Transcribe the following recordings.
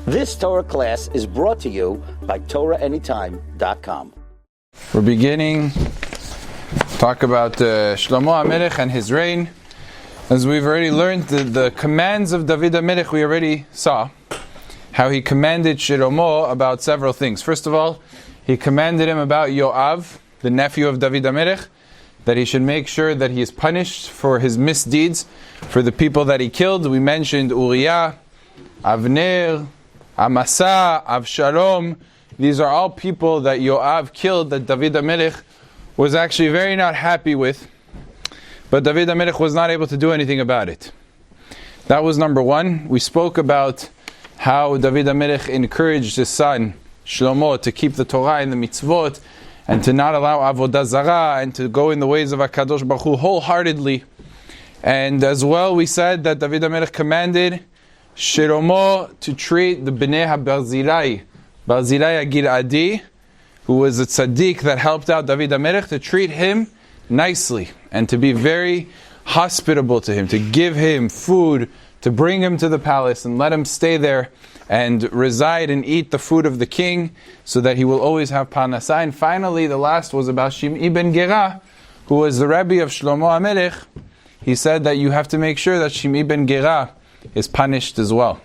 This Torah class is brought to you by TorahAnytime.com. We're beginning to talk about Shlomo HaMelech and his reign. As we've already learned, the commands of David HaMelech, we already saw how he commanded Shlomo about several things. First of all, he commanded him about Yoav, the nephew of David HaMelech, that he should make sure that he is punished for his misdeeds, for the people that he killed. We mentioned Uriah, Avner, Amasa, Avshalom. These are all people that Yoav killed, that David HaMelech was actually very not happy with. But David HaMelech was not able to do anything about it. That was number one. We spoke about how David HaMelech encouraged his son, Shlomo, to keep the Torah and the mitzvot, and to not allow avodah zarah, and to go in the ways of HaKadosh Baruch Hu wholeheartedly. And as well, we said that David HaMelech commanded Shlomo to treat the Bnei HaBarzilai, Barzilai HaGiladi, who was a tzaddik that helped out David HaMelech, to treat him nicely and to be very hospitable to him, to give him food, to bring him to the palace and let him stay there and reside and eat the food of the king, so that he will always have parnasah. And finally, the last was about Shim'i ben Gera, who was the Rebbe of Shlomo HaMelech. He said that you have to make sure that Shim'i ben Gera is punished as well.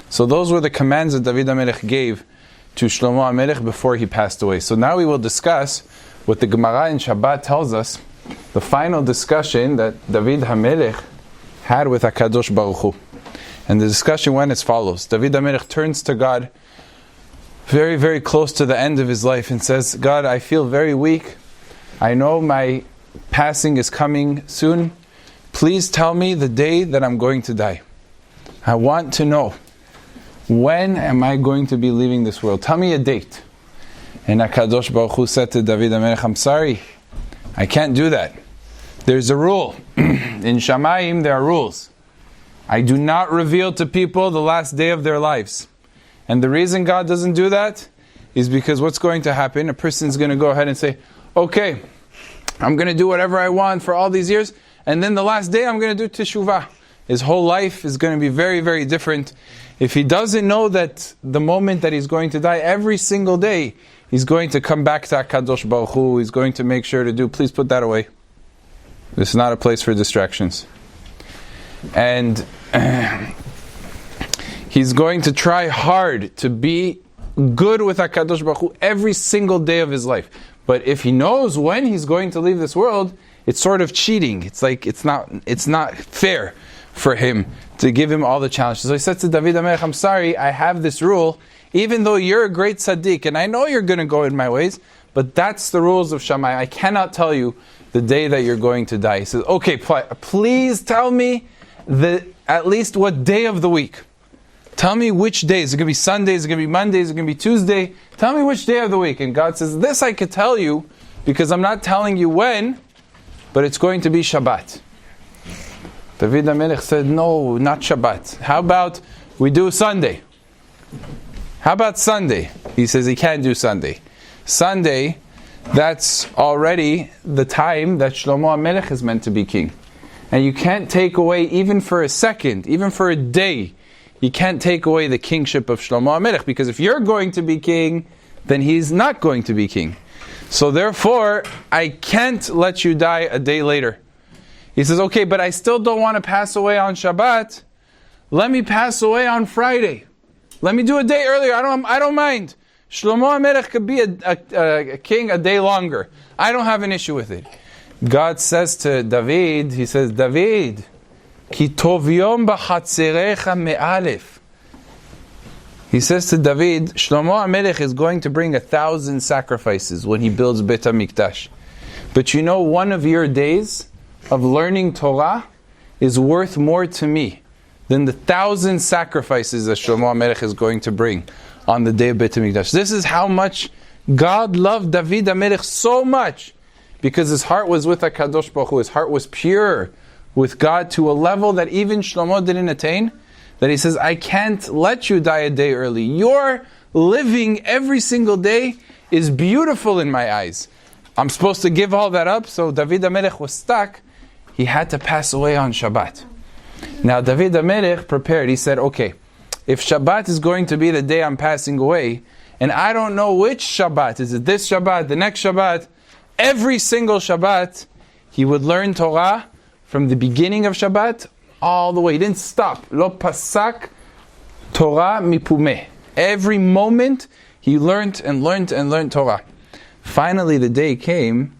So those were the commands that David HaMelech gave to Shlomo HaMelech before he passed away. So now we will discuss what the Gemara in Shabbat tells us, the final discussion that David HaMelech had with HaKadosh Baruch Hu. And the discussion went as follows. David HaMelech turns to God very, very close to the end of his life and says, God, I feel very weak. I know my passing is coming soon. Please tell me the day that I'm going to die. I want to know, when am I going to be leaving this world? Tell me a date. And HaKadosh Baruch Hu said to David HaMelech, I'm sorry, I can't do that. There's a rule. In Shamayim there are rules. I do not reveal to people the last day of their lives. And the reason God doesn't do that is because what's going to happen? A person's going to go ahead and say, okay, I'm going to do whatever I want for all these years, and then the last day I'm going to do teshuvah. His whole life is going to be very, very different. If he doesn't know that the moment that he's going to die, every single day, he's going to come back to HaKadosh Baruch Hu, he's going to make sure to do, please put that away. This is not a place for distractions. And he's going to try hard to be good with HaKadosh Baruch Hu every single day of his life. But if he knows when he's going to leave this world, it's sort of cheating. It's like it's not fair for him to give him all the challenges. So he said to David HaMelech, I'm sorry, I have this rule, even though you're a great tzaddik, and I know you're going to go in my ways, but that's the rules of Shammai. I cannot tell you the day that you're going to die. He says, okay, please tell me at least what day of the week. Tell me which day. Is it going to be Sunday? Is it going to be Monday? Is it going to be Tuesday? Tell me which day of the week. And God says, this I could tell you, because I'm not telling you when, but it's going to be Shabbat. David HaMelech said, no, not Shabbat. How about we do Sunday? How about Sunday? He says he can't do Sunday. Sunday, that's already the time that Shlomo HaMelech is meant to be king. And you can't take away, even for a second, even for a day, you can't take away the kingship of Shlomo HaMelech, because if you're going to be king, then he's not going to be king. So therefore, I can't let you die a day later. He says, okay, but I still don't want to pass away on Shabbat. Let me pass away on Friday. Let me do a day earlier. I don't mind. Shlomo HaMelech could be a king a day longer. I don't have an issue with it. God says to David, he says, David, ki tov yom b'chatzerecha me'alef. He says to David, Shlomo HaMelech is going to bring 1,000 sacrifices when he builds Beit HaMikdash. But you know, one of your days of learning Torah is worth more to me than the 1,000 sacrifices that Shlomo HaMelech is going to bring on the day of Beit HaMikdash. This is how much God loved David HaMelech so much, because his heart was with HaKadosh Baruch Hu. His heart was pure with God to a level that even Shlomo didn't attain, that he says, I can't let you die a day early. Your living every single day is beautiful in my eyes. I'm supposed to give all that up. So David HaMelech was stuck. He had to pass away on Shabbat. Now David HaMelech prepared. He said, okay, if Shabbat is going to be the day I'm passing away, and I don't know which Shabbat, is it this Shabbat, the next Shabbat, every single Shabbat, he would learn Torah from the beginning of Shabbat all the way. He didn't stop. Lo pasak Torah mipumeh. Every moment, he learned and learned and learned Torah. Finally, the day came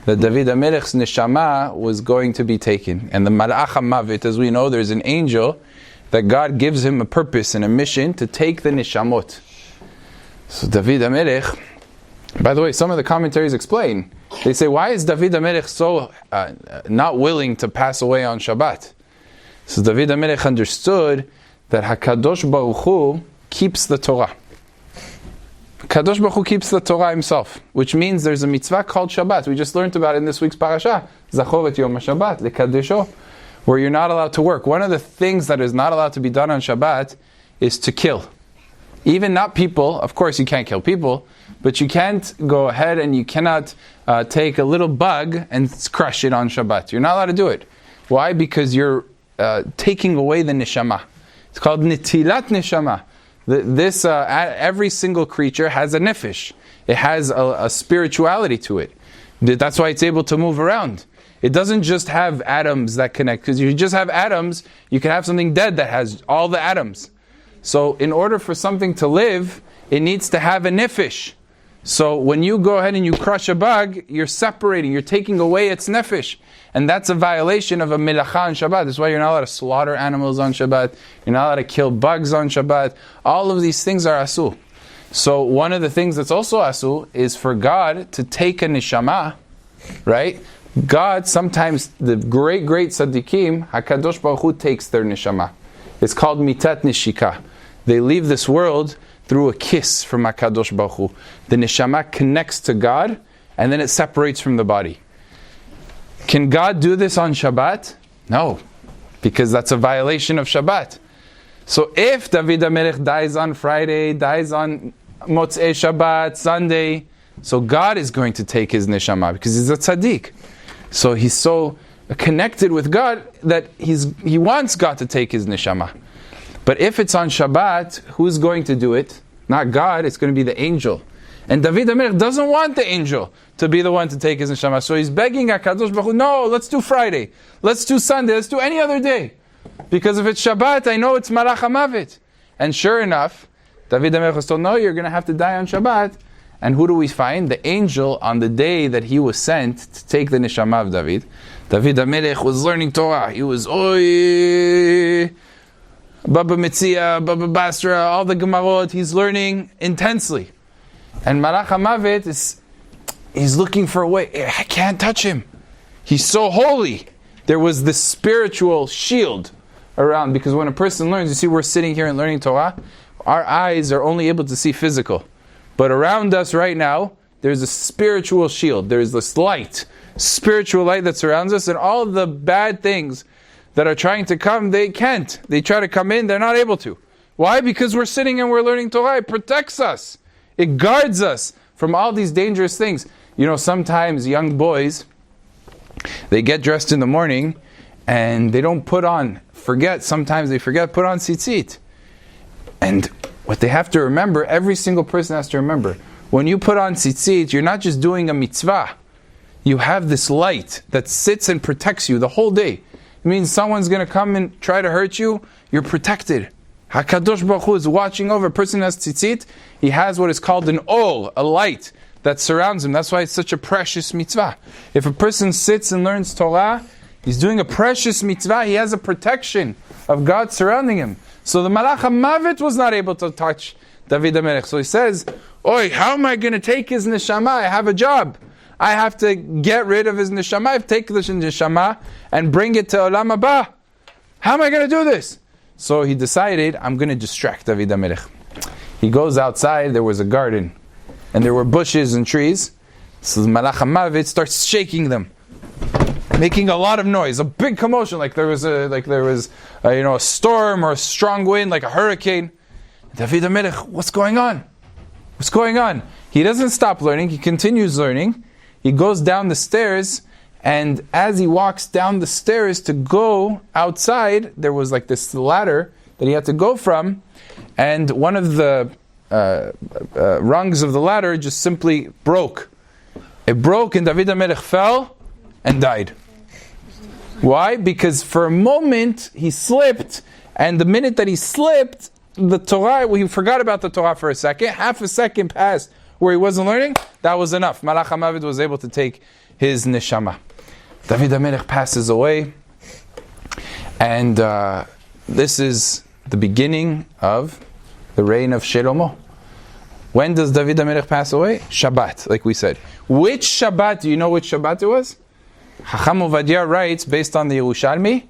that David HaMelech's neshama was going to be taken. And the Malach HaMavit, as we know, there's an angel that God gives him a purpose and a mission to take the neshamot. So David HaMelech, by the way, some of the commentaries explain, they say, why is David HaMelech so not willing to pass away on Shabbat? So David HaMelech understood that HaKadosh Baruch Hu keeps the Torah. Kadosh Baruch Hu keeps the Torah himself, which means there's a mitzvah called Shabbat. We just learned about it in this week's parasha, Zachor et Yom HaShabbat, lekadesho, where you're not allowed to work. One of the things that is not allowed to be done on Shabbat is to kill. Even not people, of course you can't kill people, but you can't go ahead and you cannot take a little bug and crush it on Shabbat. You're not allowed to do it. Why? Because you're taking away the neshama. It's called nitilat neshama. Every single creature has a nefesh. It has a spirituality to it. That's why it's able to move around. It doesn't just have atoms that connect. Because if you just have atoms, you can have something dead that has all the atoms. So in order for something to live, it needs to have a nefesh. So when you go ahead and you crush a bug, you're separating, you're taking away its nefesh. And that's a violation of a melacha on Shabbat. That's why you're not allowed to slaughter animals on Shabbat. You're not allowed to kill bugs on Shabbat. All of these things are asu. So one of the things that's also asu is for God to take a neshama, right? God, sometimes the great tzaddikim, HaKadosh Baruch Hu takes their neshama. It's called mitat neshika. They leave this world through a kiss from HaKadosh Baruch Hu. The neshama connects to God, and then it separates from the body. Can God do this on Shabbat? No, because that's a violation of Shabbat. So if David HaMelech dies on Friday, dies on Motzei Shabbat, Sunday, so God is going to take his neshama because he's a tzaddik. So he's so connected with God that he wants God to take his neshama. But if it's on Shabbat, who's going to do it? Not God, it's going to be the angel. And David HaMelech doesn't want the angel to be the one to take his neshama. So he's begging HaKadosh Baruch Hu, no, let's do Friday. Let's do Sunday. Let's do any other day. Because if it's Shabbat, I know it's Malach HaMavit. And sure enough, David HaMelech was told, no, you're going to have to die on Shabbat. And who do we find? The angel on the day that he was sent to take the neshama of David. David HaMelech was learning Torah. He was, Oy, Baba Metzia, Baba Basra, all the Gemarot. He's learning intensely. And Malach HaMavet he's looking for a way. I can't touch him. He's so holy. There was this spiritual shield around, because when a person learns, you see, we're sitting here and learning Torah, our eyes are only able to see physical. But around us right now, there's a spiritual shield. There's this light, spiritual light that surrounds us, and all of the bad things that are trying to come, they can't. They try to come in, they're not able to. Why? Because we're sitting and we're learning Torah. It protects us. It guards us from all these dangerous things. You know, sometimes young boys, they get dressed in the morning and they don't put on, sometimes they forget, put on tzitzit. And what they have to remember, every single person has to remember, when you put on tzitzit, you're not just doing a mitzvah. You have this light that sits and protects you the whole day. It means someone's going to come and try to hurt you, you're protected. HaKadosh Baruch Hu is watching over. A person has tzitzit, he has what is called an ol, a light that surrounds him. That's why it's such a precious mitzvah. If a person sits and learns Torah, he's doing a precious mitzvah, he has a protection of God surrounding him. So the Malach HaMavet was not able to touch David HaMelech. So he says, Oi, how am I going to take his neshama? I have a job. I have to get rid of his neshama. I have to take the neshama and bring it to Olam Haba. How am I going to do this? So he decided, I'm going to distract David HaMelech. He goes outside, there was a garden, and there were bushes and trees. So the Malach HaMavet starts shaking them, making a lot of noise, a big commotion, like there was a storm or a strong wind, like a hurricane. David HaMelech, what's going on? What's going on? He doesn't stop learning, he continues learning. He goes down the stairs, and as he walks down the stairs to go outside, there was like this ladder that he had to go from, and one of the rungs of the ladder just simply broke. It broke, and David HaMelech fell and died. Why? Because for a moment he slipped, and the minute that he slipped, the Torah, he forgot about the Torah for a second. Half a second passed where he wasn't learning. That was enough. Malach HaMavet was able to take his neshama. David HaMelech passes away, and this is the beginning of the reign of Shlomo. When does David HaMelech pass away? Shabbat, like we said. Which Shabbat? Do you know which Shabbat it was? Chacham Ovadia writes, based on the Yerushalmi,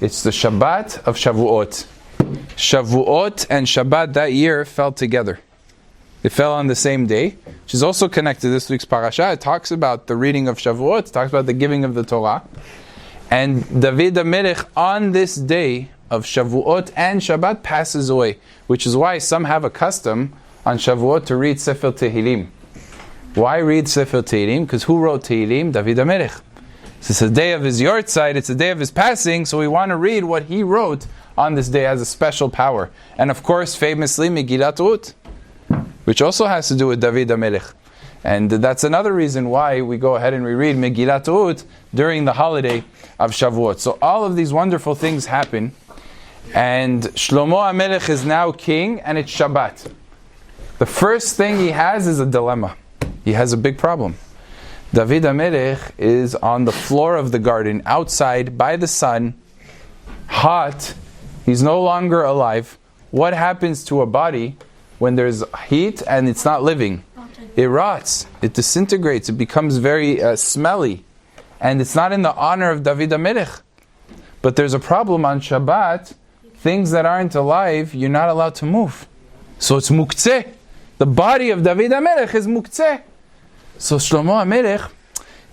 it's the Shabbat of Shavuot. Shavuot and Shabbat that year fell together. They fell on the same day, which is also connected to this week's parasha. It talks about the reading of Shavuot, it talks about the giving of the Torah. And David HaMelech on this day of Shavuot and Shabbat passes away, which is why some have a custom on Shavuot to read Sefer Tehillim. Why read Sefer Tehillim? Because who wrote Tehillim? David HaMelech. So it's a day of his yortzeit, it's a day of his passing, so we want to read what he wrote on this day as a special power. And of course, famously, Megillat Ruth, which also has to do with David HaMelech. And that's another reason why we go ahead and reread Megillat Ruth during the holiday of Shavuot. So all of these wonderful things happen, and Shlomo HaMelech is now king, and it's Shabbat. The first thing he has is a dilemma. He has a big problem. David HaMelech is on the floor of the garden, outside, by the sun, hot. He's no longer alive. What happens to a body when there's heat and it's not living? It rots, it disintegrates, it becomes very smelly. And it's not in the honor of David HaMelech. But there's a problem on Shabbat. Things that aren't alive, you're not allowed to move. So it's muktzeh. The body of David HaMelech is muktzeh. So Shlomo HaMelech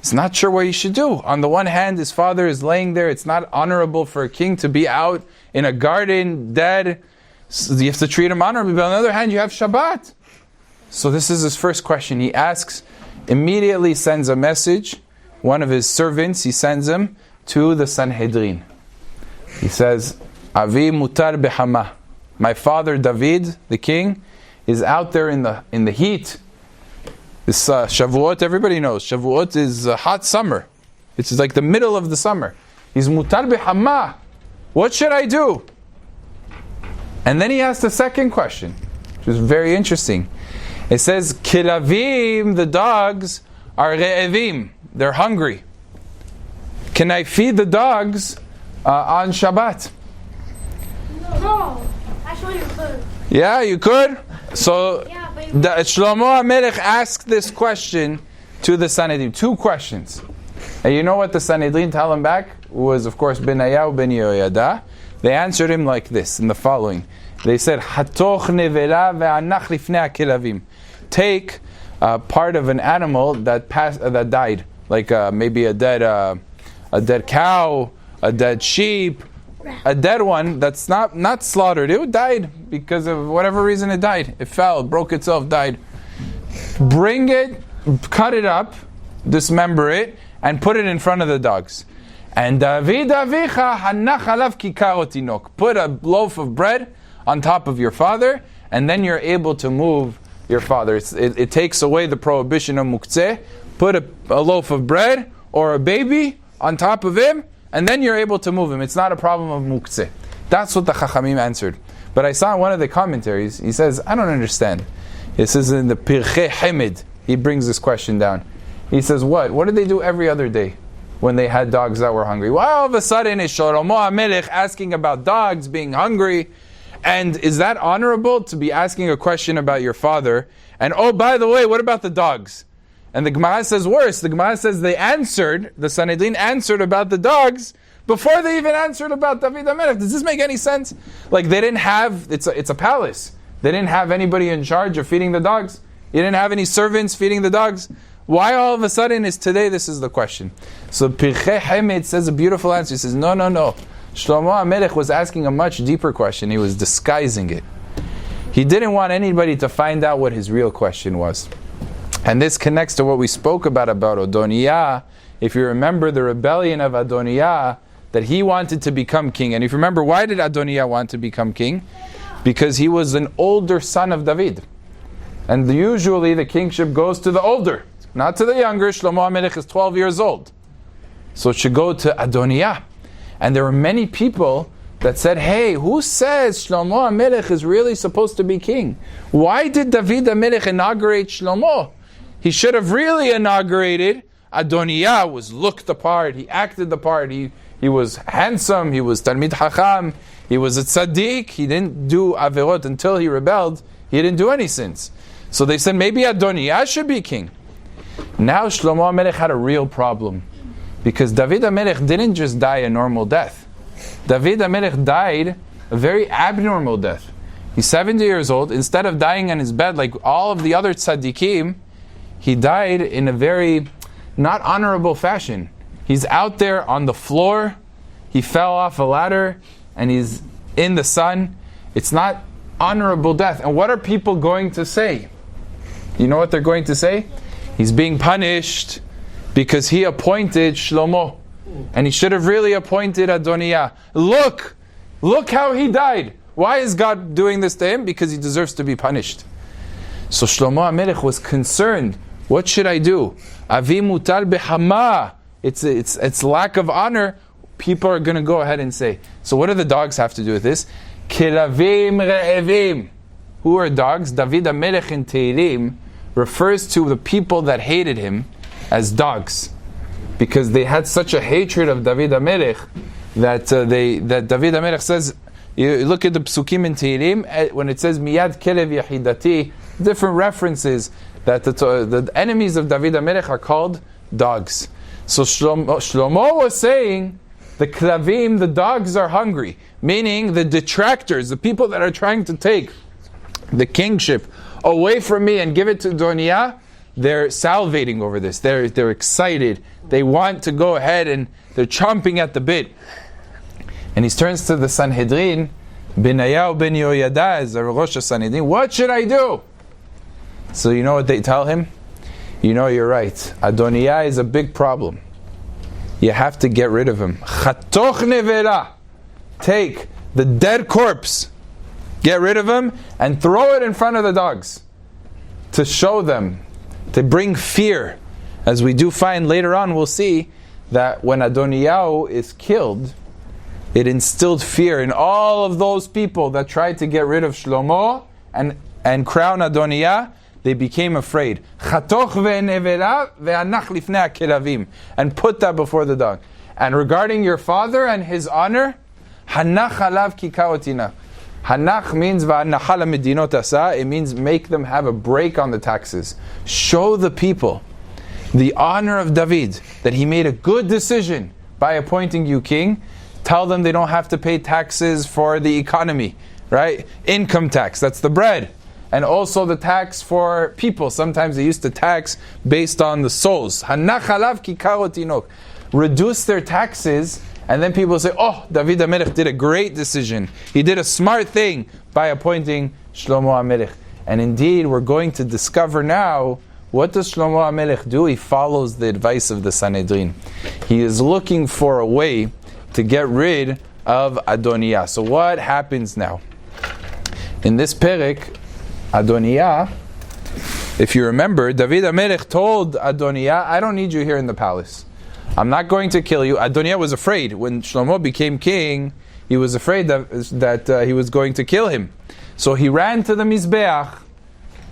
is not sure what he should do. On the one hand, his father is laying there. It's not honorable for a king to be out in a garden, dead. So you have to treat him honorably. But on the other hand, you have Shabbat. So this is his first question. He asks, immediately sends a message. One of his servants, he sends him to the Sanhedrin. He says, Avi mutar behama. My father David, the king, is out there in the heat. This Shavuot, everybody knows, Shavuot is a hot summer. It's like the middle of the summer. He's mutar behama. What should I do? And then he asked the second question, which is very interesting. It says, Kilavim, the dogs, are re'evim. They're hungry. Can I feed the dogs on Shabbat? No. Actually, you could. Yeah, you could? So, Yeah, Shlomo HaMelech asked this question to the Sanhedrin. Two questions. And you know what the Sanhedrin tell him back? It was, of course, Benayahu ben Yehoyada. They answered him like this, in the following. They said, Hatoch nevela ve'anach lifnei ha'kelavim. Take part of an animal that died, like maybe a dead cow, a dead sheep, a dead one that's not slaughtered. It died because of whatever reason it died. It fell, broke itself, died. Bring it, cut it up, dismember it, and put it in front of the dogs. And David avicha hanach alav kikar otinok. Put a loaf of bread on top of your father, and then you're able to move your father. It takes away the prohibition of muktzeh. Put a loaf of bread or a baby on top of him, and then you're able to move him. It's not a problem of muktzeh. That's what the Chachamim answered. But I saw in one of the commentaries, he says, I don't understand. It says in the Pirchei Hamid, he brings this question down. He says, what did they do every other day when they had dogs that were hungry? Well, all of a sudden it's Shlomo HaMelech asking about dogs being hungry. And is that honorable to be asking a question about your father? And oh, by the way, what about the dogs? And the Gemara says worse. The Gemara says the Sanhedrin answered about the dogs before they even answered about David HaMelech. Does this make any sense? Like they didn't have, it's a palace. They didn't have anybody in charge of feeding the dogs. You didn't have any servants feeding the dogs. Why all of a sudden is today? This is the question. So Pirchei Hamid says a beautiful answer. He says, no. Shlomo HaMelech was asking a much deeper question. He was disguising it. He didn't want anybody to find out what his real question was. And this connects to what we spoke about Adonijah. If you remember the rebellion of Adonijah, that he wanted to become king. And if you remember, why did Adonijah want to become king? because he was an older son of David. And usually the kingship goes to the older, not to the younger. Shlomo HaMelech is 12 years old. So it should go to Adoniah. And there were many people that said, hey, who says Shlomo HaMelech is really supposed to be king? Why did David HaMelech inaugurate Shlomo? He should have really inaugurated Adoniah. Was looked the part, he acted the part, he was handsome, he was Talmid Chacham, he was a tzaddik, he didn't do averot until he rebelled, he didn't do any sins. So they said maybe Adoniah should be king. Now Shlomo HaMelech had a real problem, because David HaMelech didn't just die a normal death. David HaMelech died a very abnormal death. He's 70 years old. Instead of dying on his bed like all of the other tzaddikim, he died in a very not honorable fashion. He's out there on the floor, he fell off a ladder, and he's in the sun. It's not honorable death. And what are people going to say? You know what they're going to say? He's being punished because he appointed Shlomo. And he should have really appointed Adoniah. Look how he died. Why is God doing this to him? Because he deserves to be punished. So Shlomo HaMelech was concerned. What should I do? Avi mutal behama. It's lack of honor. People are going to go ahead and say. So what do the dogs have to do with this? Kiravim re'evim. Who are dogs? David HaMelech in Tehillim refers to the people that hated him as dogs, because they had such a hatred of David HaMelech that David HaMelech says, you look at the psukim in Tehillim, when it says miyad kelev yahidati, different references that the enemies of David HaMelech are called dogs. So Shlomo was saying, the klavim, the dogs are hungry, meaning the detractors, the people that are trying to take the kingship away from me and give it to Adoniah, they're salivating over this. They're excited. They want to go ahead and they're chomping at the bit. And he turns to the Sanhedrin, Benayahu ben Yoyada is the Rosh Sanhedrin. What should I do? So you know what they tell him? You know, you're right. Adoniah is a big problem. You have to get rid of him. Chatoch nevera. Take the dead corpse, get rid of him, and throw it in front of the dogs to show them, to bring fear. As we do find later on, we'll see that when Adoniah is killed, it instilled fear in all of those people that tried to get rid of Shlomo and crown Adoniah. They became afraid. Chatoch ve'nevera ve'anach lifnei ha'kelavim, and put that before the dog. And regarding your father and his honor, hanach alav kikaotina. Hanach means va'anahala medinot asa. It means make them have a break on the taxes. Show the people the honor of David, that he made a good decision by appointing you king. Tell them they don't have to pay taxes for the economy, right? Income tax, that's the bread. And also the tax for people. Sometimes they used to tax based on the souls. Hanach alav kikaro tinok. Reduce their taxes, and then people say, oh, David HaMelech did a great decision. He did a smart thing by appointing Shlomo HaMelech. And indeed, we're going to discover now, what does Shlomo HaMelech do? He follows the advice of the Sanhedrin. He is looking for a way to get rid of Adoniah. So what happens now? In this perek, Adoniah, if you remember, David HaMelech told Adoniah, I don't need you here in the palace. I'm not going to kill you. Adoniah was afraid. When Shlomo became king, he was afraid that he was going to kill him. So he ran to the Mizbeach,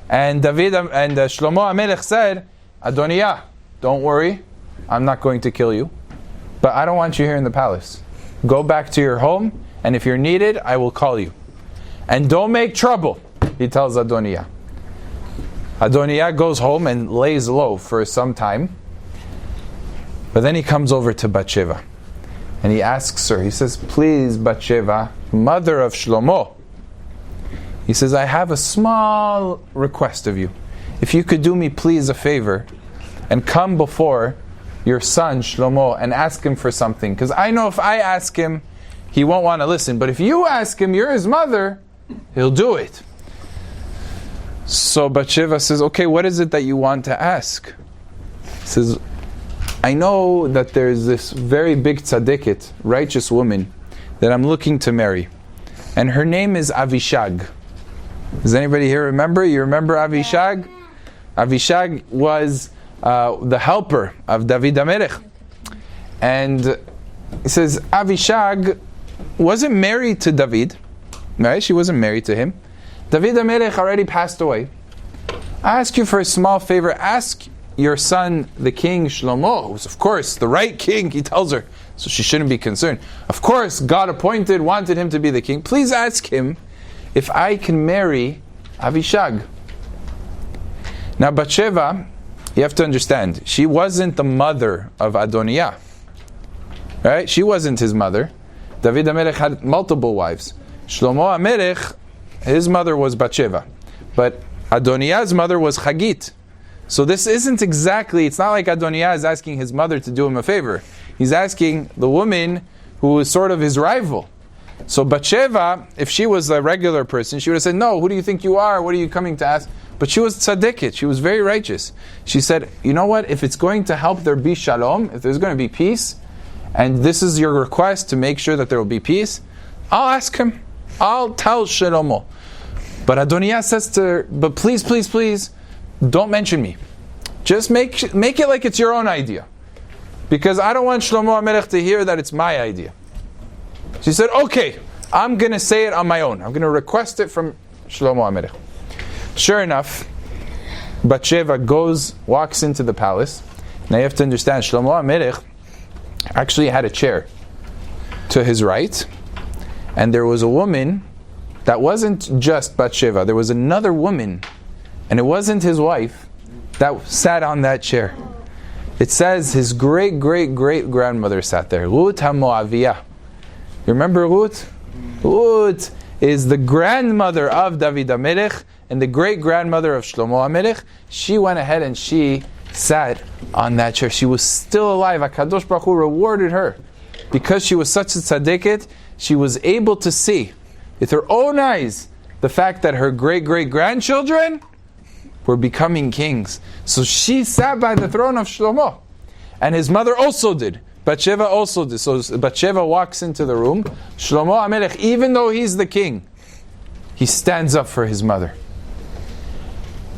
and Shlomo HaMelech said, Adoniah, don't worry, I'm not going to kill you, but I don't want you here in the palace. Go back to your home, and if you're needed, I will call you. And don't make trouble, he tells Adoniah. Adoniah goes home and lays low for some time. But then he comes over to Bathsheba. And he asks her, he says, please, Bathsheba, mother of Shlomo. He says, I have a small request of you. If you could do me, please, a favor, and come before your son, Shlomo, and ask him for something. Because I know if I ask him, he won't want to listen. But if you ask him, you're his mother, he'll do it. So Bathsheba says, okay, what is it that you want to ask? He says, I know that there's this very big tzaddikit, righteous woman, that I'm looking to marry. and her name is Avishag. Does anybody here remember? You remember Avishag? Avishag was the helper of David HaMelech. And it says Avishag wasn't married to David, right? She wasn't married to him. David HaMelech already passed away. I ask you for a small favor. Ask your son, the king Shlomo, who's of course the right king, he tells her, so she shouldn't be concerned. Of course, God wanted him to be the king. Please ask him if I can marry Avishag. Now Bathsheba, you have to understand, she wasn't the mother of Adoniah. Right? She wasn't his mother. David HaMelech had multiple wives. Shlomo HaMelech, his mother was Bathsheba. But Adoniah's mother was Chagit. So this isn't exactly, it's not like Adoniah is asking his mother to do him a favor. He's asking the woman who is sort of his rival. So Bathsheba, if she was a regular person, she would have said, no, who do you think you are? What are you coming to ask? But she was tzaddiket, she was very righteous. She said, you know what, if it's going to help there be shalom, if there's going to be peace, and this is your request to make sure that there will be peace, I'll ask him. I'll tell Shlomo. But Adoniah says to her, but please, please, please, don't mention me. Just make it like it's your own idea. Because I don't want Shlomo HaMelech to hear that it's my idea. She said, okay, I'm going to say it on my own. I'm going to request it from Shlomo HaMelech. Sure enough, Bathsheba walks into the palace. Now you have to understand, Shlomo HaMelech actually had a chair to his right. And there was a woman that wasn't just Bathsheba. There was another woman, and it wasn't his wife, that sat on that chair. It says his great-great-great-grandmother sat there. Ruth HaMoaviyah. You remember Ruth? Ruth is the grandmother of David HaMelech and the great-grandmother of Shlomo HaMelech. She went ahead and she sat on that chair. She was still alive. HaKadosh Baruch Hu rewarded her. Because she was such a tzaddiket, she was able to see with her own eyes the fact that her great-great-grandchildren were becoming kings. So she sat by the throne of Shlomo. And his mother also did. Bathsheba also did. So Bathsheba walks into the room. Shlomo HaMelech, even though he's the king, he stands up for his mother.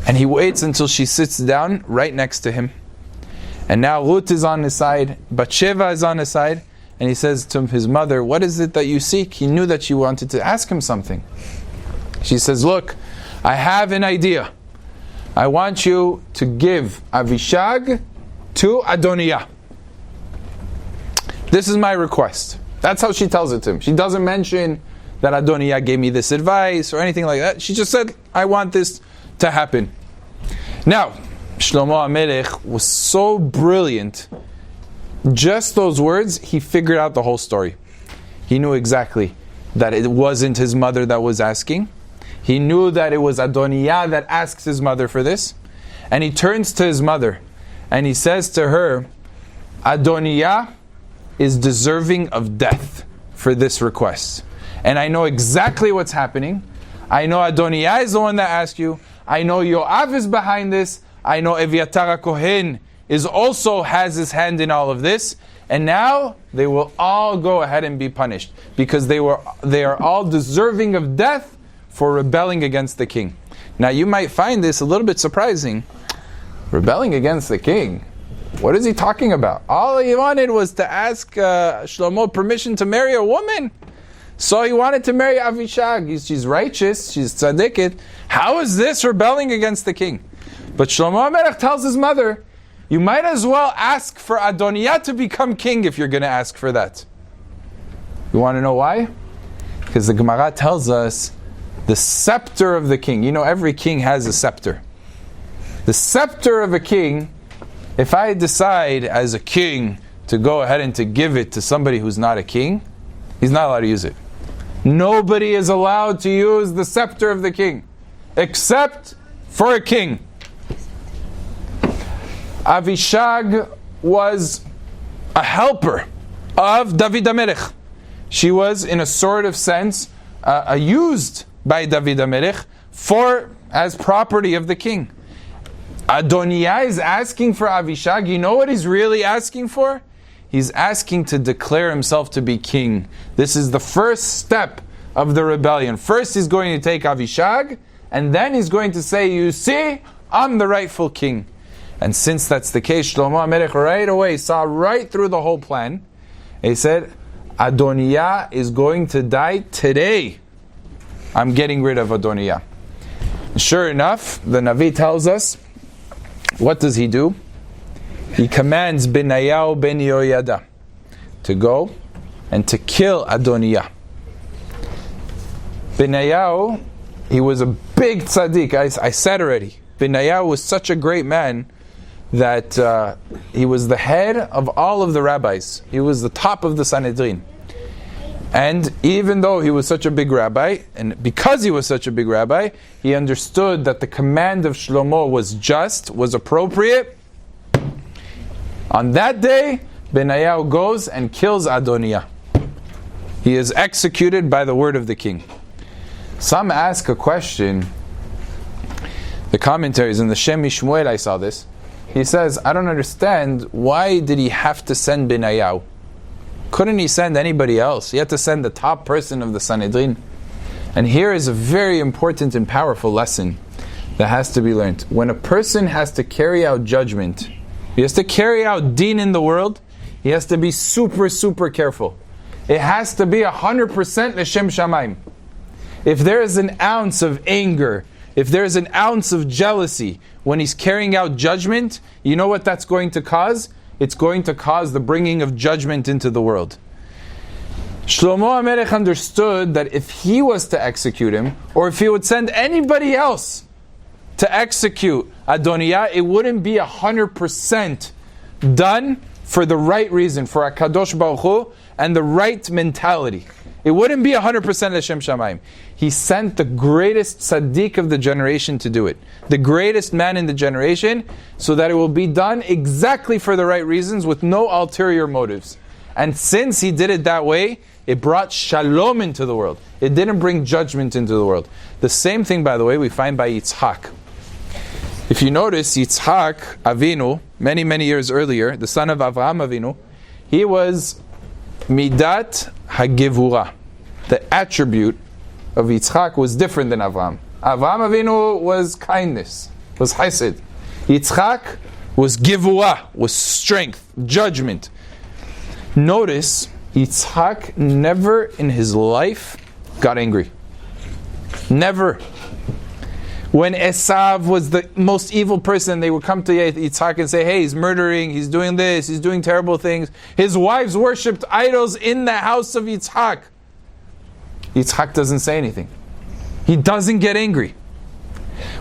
And he waits until she sits down right next to him. And now Ruth is on his side. Bathsheba is on his side. And he says to his mother, what is it that you seek? He knew that she wanted to ask him something. She says, look, I have an idea. I want you to give Avishag to Adoniah. This is my request. That's how she tells it to him. She doesn't mention that Adoniah gave me this advice or anything like that. She just said, I want this to happen. Now, Shlomo HaMelech was so brilliant. Just those words, he figured out the whole story. He knew exactly that it wasn't his mother that was asking. He knew that it was Adoniah that asks his mother for this. And he turns to his mother and he says to her, Adoniah is deserving of death for this request. And I know exactly what's happening. I know Adoniah is the one that asked you. I know Yoav is behind this. I know Eviatar HaKohen also has his hand in all of this. And now they will all go ahead and be punished because they are all deserving of death for rebelling against the king. Now you might find this a little bit surprising. Rebelling against the king? What is he talking about? All he wanted was to ask Shlomo permission to marry a woman. So he wanted to marry Avishag. She's righteous, she's tzaddiket. How is this rebelling against the king? But Shlomo HaMelech tells his mother, you might as well ask for Adoniah to become king if you're going to ask for that. You want to know why? Because the Gemara tells us the scepter of the king. You know, every king has a scepter. The scepter of a king, if I decide as a king to go ahead and to give it to somebody who's not a king, he's not allowed to use it. Nobody is allowed to use the scepter of the king, except for a king. Avishag was a helper of David HaMelech. She was, in a sort of sense, used by David HaMelech as property of the king. Adoniah is asking for Avishag. You know what he's really asking for? He's asking to declare himself to be king. This is the first step of the rebellion. First he's going to take Avishag, and then he's going to say, you see, I'm the rightful king. And since that's the case, Shlomo HaMelech right away saw right through the whole plan. He said, Adoniah is going to die today. I'm getting rid of Adoniah. Sure enough, the Navi tells us, what does he do? He commands Benayahu ben Yehoyada to go and to kill Adoniah. Benayahu, he was a big tzaddik. I said already, Benayahu was such a great man that he was the head of all of the rabbis. He was the top of the Sanhedrin. And even though he was such a big rabbi, and because he was such a big rabbi, he understood that the command of Shlomo was just, was appropriate. On that day, Benayahu goes and kills Adoniah. He is executed by the word of the king. Some ask a question. The commentaries in the Shem Mishmuel, I saw this. He says, I don't understand, why did he have to send Benayahu? Couldn't he send anybody else? He had to send the top person of the Sanhedrin. And here is a very important and powerful lesson that has to be learned. When a person has to carry out judgment, he has to carry out deen in the world, he has to be super, super careful. It has to be 100% l'shem shamayim. If there is an ounce of anger, if there is an ounce of jealousy when he's carrying out judgment, you know what that's going to cause? It's going to cause the bringing of judgment into the world. Shlomo HaMelech understood that if he was to execute him, or if he would send anybody else to execute Adoniah, it wouldn't be 100% done for the right reason, for HaKadosh Baruch Hu, and the right mentality. It wouldn't be 100% L'Shem Shamayim. He sent the greatest tzaddik of the generation to do it. The greatest man in the generation, so that it will be done exactly for the right reasons, with no ulterior motives. And since he did it that way, it brought shalom into the world. It didn't bring judgment into the world. The same thing, by the way, we find by Yitzhak. If you notice, Yitzhak Avinu, many, many years earlier, the son of Avraham Avinu, he was Midat HaGevurah. The attribute of Yitzchak was different than Avraham. Avraham Avinu was kindness, was chesed. Yitzchak was Gevurah, was strength, judgment. Notice, Yitzchak never in his life got angry. Never. When Esav was the most evil person, they would come to Yitzhak and say, hey, he's murdering, he's doing this, he's doing terrible things. His wives worshipped idols in the house of Yitzhak. Yitzhak doesn't say anything. He doesn't get angry.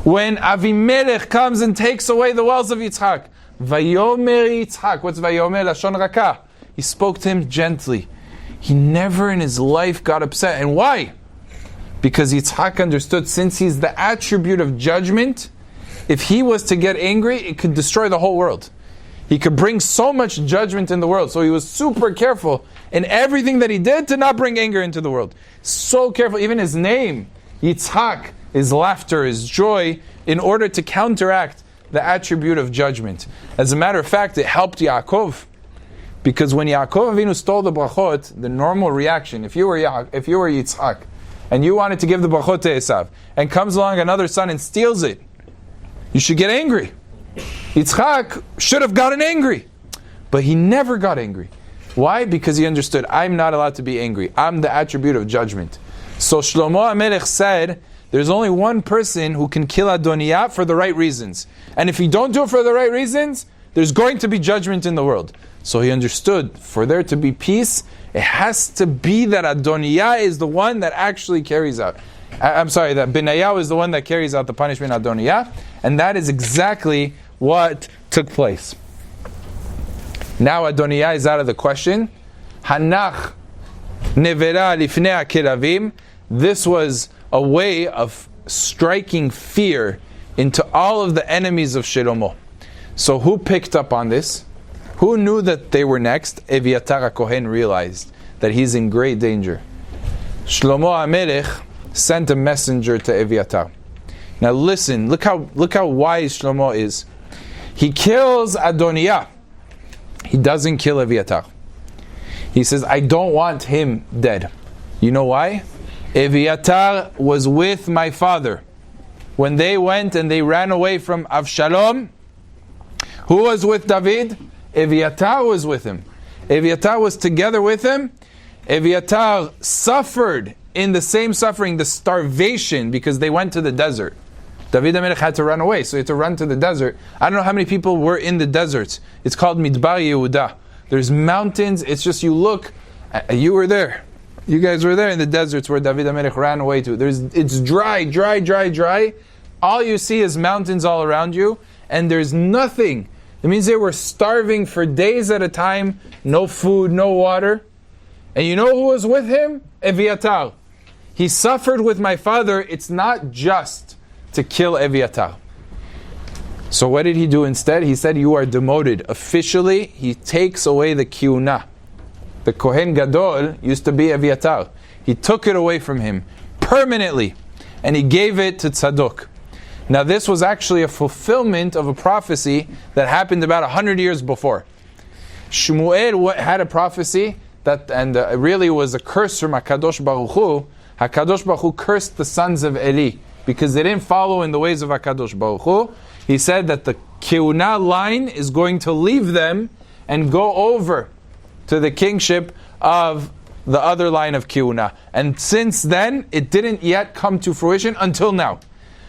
When Avimelech comes and takes away the wells of Yitzhak, Vayomer Yitzhak, what's Vayomer? Lashon Rakah. He spoke to him gently. He never in his life got upset. And why? Because Yitzhak understood, since he's the attribute of judgment, if he was to get angry, it could destroy the whole world. He could bring so much judgment in the world. So he was super careful in everything that he did to not bring anger into the world. So careful. Even his name, Yitzhak, is laughter, is joy, in order to counteract the attribute of judgment. As a matter of fact, it helped Yaakov. Because when Yaakov Avinu stole the brachot, the normal reaction, if you were Yitzhak, and you wanted to give the brachot to Esav, and comes along another son and steals it, you should get angry. Yitzchak should have gotten angry, but he never got angry. Why? Because he understood, I'm not allowed to be angry. I'm the attribute of judgment. So Shlomo HaMelech said, there's only one person who can kill Adoniah for the right reasons. And if you don't do it for the right reasons, there's going to be judgment in the world. So he understood, for there to be peace, it has to be that Adoniah is the one that actually carries out. that Benayahu is the one that carries out the punishment of Adoniah. And that is exactly what took place. Now Adoniah is out of the question. Hanach nevera lifnei hakeravim. This was a way of striking fear into all of the enemies of Shlomo. So who picked up on this? Who knew that they were next? Eviatar HaKohen realized that he's in great danger. Shlomo HaMelech sent a messenger to Eviatar. Now listen, look how wise Shlomo is. He kills Adoniah. He doesn't kill Eviatar. He says, I don't want him dead. You know why? Eviatar was with my father. When they went and they ran away from Avshalom, who was with David? Eviatar was with him. Eviatar was together with him. Eviatar suffered in the same suffering, the starvation, because they went to the desert. David HaMelech had to run away, so he had to run to the desert. I don't know how many people were in the deserts. It's called Midbar Yehuda. There's mountains. It's just, you look, you were there. You guys were there in the deserts where David HaMelech ran away to. It's dry, dry, dry, dry. All you see is mountains all around you, and there's nothing. It means they were starving for days at a time, no food, no water. And you know who was with him? Eviatar. He suffered with my father. It's not just to kill Eviatar. So what did he do instead? He said, you are demoted. Officially, he takes away the kiuna. The Kohen Gadol used to be Eviatar. He took it away from him permanently, and he gave it to Tzadok. Now this was actually a fulfillment of a prophecy that happened about 100 years before. Shmuel had a prophecy that, and it really was a curse from HaKadosh Baruch Hu. HaKadosh Baruch Hu cursed the sons of Eli because they didn't follow in the ways of HaKadosh Baruch Hu. He said that the Keuna line is going to leave them and go over to the kingship of the other line of Keuna. And since then, it didn't yet come to fruition until now.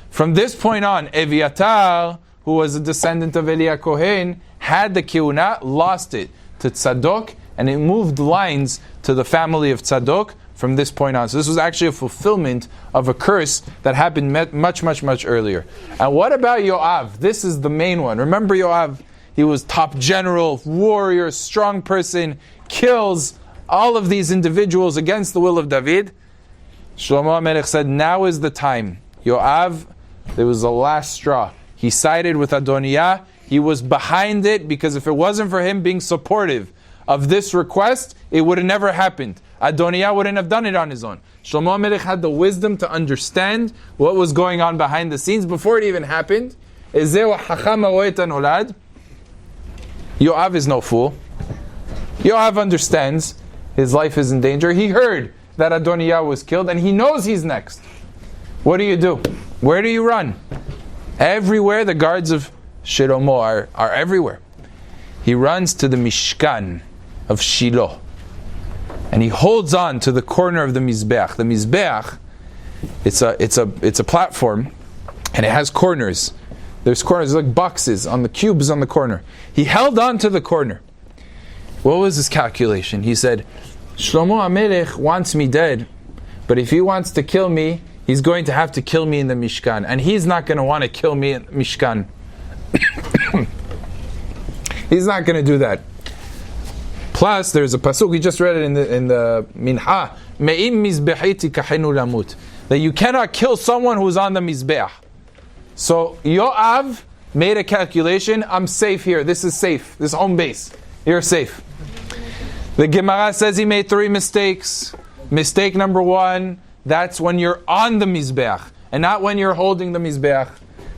From this point on, Eviatar, who was a descendant of Eli Kohen, had the Keuna, lost it to Tzadok, and it moved lines to the family of Tzadok from this point on. So this was actually a fulfillment of a curse that happened much, much, much earlier. And what about Yoav? This is the main one. Remember Yoav? He was top general, warrior, strong person, kills all of these individuals against the will of David. Shlomo HaMelech said, now is the time. Yoav, there was the last straw. He sided with Adoniah. He was behind it because if it wasn't for him being supportive of this request, it would have never happened. Adoniah wouldn't have done it on his own. Shlomo HaMelech had the wisdom to understand what was going on behind the scenes before it even happened. Yoav is no fool. Yoav understands his life is in danger. He heard that Adoniah was killed and he knows he's next. What do you do? Where do you run? Everywhere the guards of Shlomo are everywhere. He runs to the Mishkan of Shiloh. And he holds on to the corner of the Mizbeach. The Mizbeach, it's a platform, and it has corners. There's corners like boxes on the cubes on the corner. He held on to the corner. What was his calculation? He said, Shlomo HaMelech wants me dead, but if he wants to kill me, he's going to have to kill me in the Mishkan, and he's not going to want to kill me in the Mishkan. He's not going to do that. Plus, there's a pasuk, we just read it in the Minha, Me'im mizbehiti kahenu lamut, that you cannot kill someone who's on the Mizbeach. So Yoav made a calculation, I'm safe here, this is safe, this is home base, you're safe. The Gemara says he made 3 mistakes. Mistake number 1, that's when you're on the Mizbeach, and not when you're holding the Mizbeach.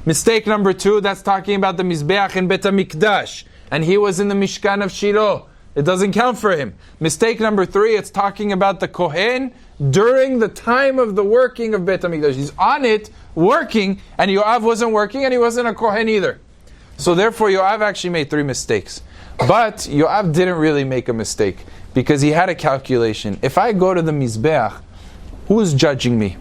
Mistake number 2, that's talking about the Mizbeach in Bet HaMikdash, and he was in the Mishkan of Shiloh. It doesn't count for him. Mistake number 3, it's talking about the Kohen during the time of the working of Bet HaMikdash. He's on it, working, and Yoav wasn't working, and he wasn't a Kohen either. So therefore, Yoav actually made 3 mistakes. But Yoav didn't really make a mistake, because he had a calculation. If I go to the Mizbeach, who's judging me?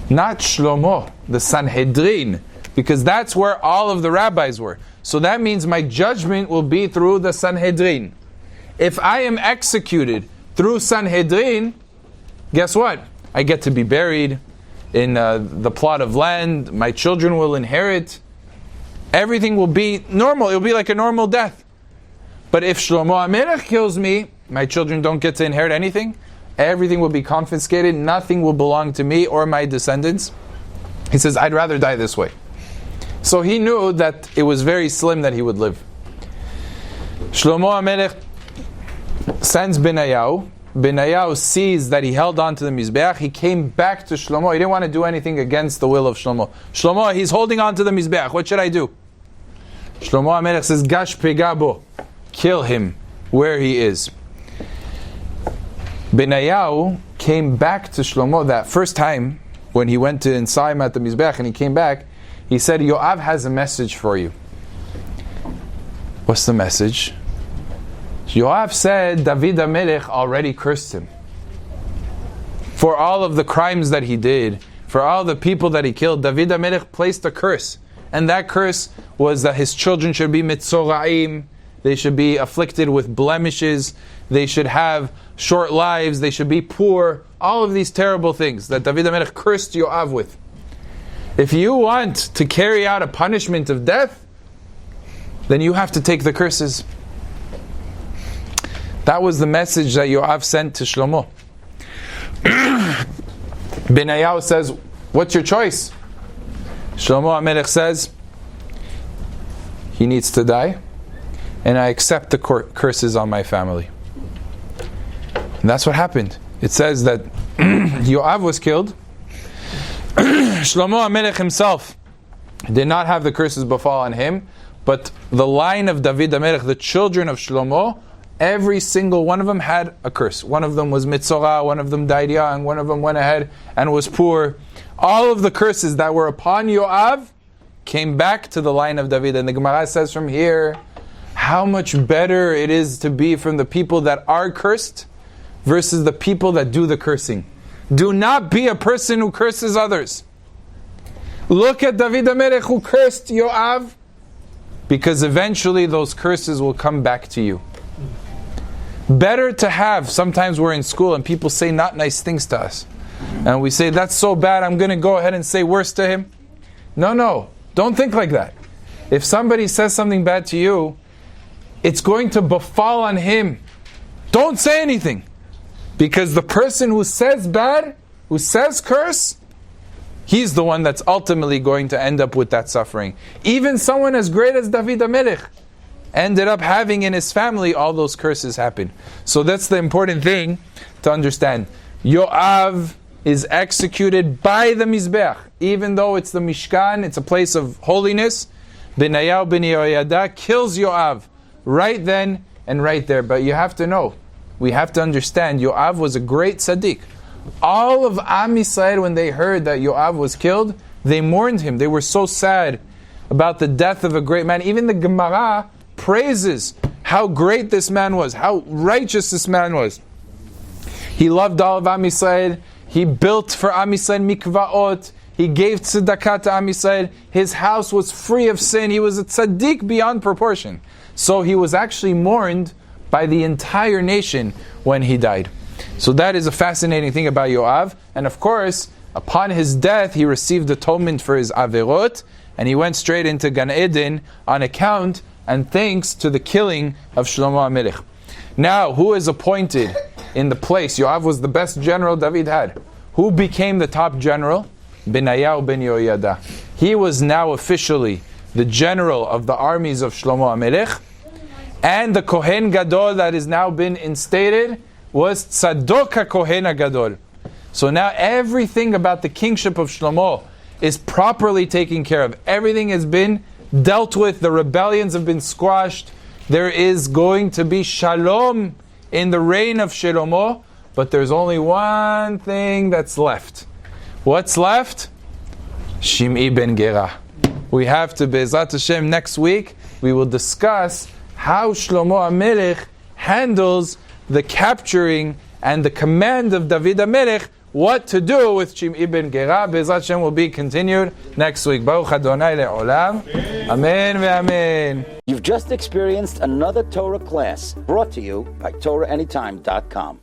Not Shlomo, the Sanhedrin, because that's where all of the rabbis were. So that means my judgment will be through the Sanhedrin. If I am executed through Sanhedrin, guess what? I get to be buried in the plot of land. My children will inherit. Everything will be normal. It will be like a normal death. But if Shlomo HaMelech kills me, my children don't get to inherit anything. Everything will be confiscated. Nothing will belong to me or my descendants. He says, I'd rather die this way. So he knew that it was very slim that he would live. Shlomo HaMelech sends Benayahu. Benayahu sees that he held on to the Mizbeach. He came back to Shlomo. He didn't want to do anything against the will of Shlomo. Shlomo, he's holding on to the Mizbeach. What should I do? Shlomo HaMelech says, Gash pegabo. Kill him where he is. Benayahu came back to Shlomo that first time when he went to inside at the Mizbech and he came back. He said, Yoav has a message for you. What's the message? Yoav said David HaMelech already cursed him for all of the crimes that he did, for all the people that he killed. David HaMelech placed a curse, and that curse was that his children should be mitzoraim, they should be afflicted with blemishes, they should have short lives, they should be poor, all of these terrible things that David HaMelech cursed Yoav with. If you want to carry out a punishment of death, then you have to take the curses. That was the message that Yoav sent to Shlomo. Benayahu says, what's your choice? Shlomo HaMelech says, he needs to die, and I accept the curses on my family. And that's what happened. It says that Yoav was killed. Shlomo HaMelech himself did not have the curses befall on him, but the line of David HaMelech, the children of Shlomo, every single one of them had a curse. One of them was mitzorah, one of them died young, one of them went ahead and was poor. All of the curses that were upon Yoav came back to the line of David. And the Gemara says from here, how much better it is to be from the people that are cursed versus the people that do the cursing. Do not be a person who curses others. Look at David HaMelech who cursed Yoav, because eventually those curses will come back to you. Better to have, sometimes we're in school and people say not nice things to us. And we say, that's so bad, I'm going to go ahead and say worse to him. No, don't think like that. If somebody says something bad to you, it's going to befall on him. Don't say anything. Because the person who says bad, who says curse, he's the one that's ultimately going to end up with that suffering. Even someone as great as David HaMelech ended up having in his family all those curses happen. So that's the important thing to understand. Yoav is executed by the Mizbech. Even though it's the Mishkan, it's a place of holiness, Benayahu ben Yehoyada kills Yoav right then and right there. But you have to know, we have to understand, Yoav was a great tzaddik. All of Am Yisrael, when they heard that Yoav was killed, they mourned him. They were so sad about the death of a great man. Even the Gemara praises how great this man was, how righteous this man was. He loved all of Am Yisrael. He built for Am Yisrael mikvaot. He gave tzedakah to Am Yisrael. His house was free of sin. He was a tzaddik beyond proportion. So he was actually mourned by the entire nation when he died. So that is a fascinating thing about Yoav. And of course, upon his death, he received atonement for his averot, and he went straight into Gan Eden on account and thanks to the killing of Shlomo HaMelech. Now, who is appointed in the place? Yoav was the best general David had. Who became the top general? Benayahu ben Yehoyada. He was now officially the general of the armies of Shlomo HaMelech. And the Kohen Gadol that has now been instated was Tzadok HaKohen HaGadol. So now everything about the kingship of Shlomo is properly taken care of. Everything has been dealt with. The rebellions have been squashed. There is going to be shalom in the reign of Shlomo, but there's only one thing that's left. What's left? Shim'i ben Gera. We have to, Be'ezrat Hashem, next week, we will discuss how Shlomo HaMelech handles the capturing and the command of David HaMelech, what to do with Shim'i ben Gera. Be'ezrat Hashem will be continued next week. Baruch Adonai le'olam. Amen ve'amen. You've just experienced another Torah class brought to you by TorahAnytime.com.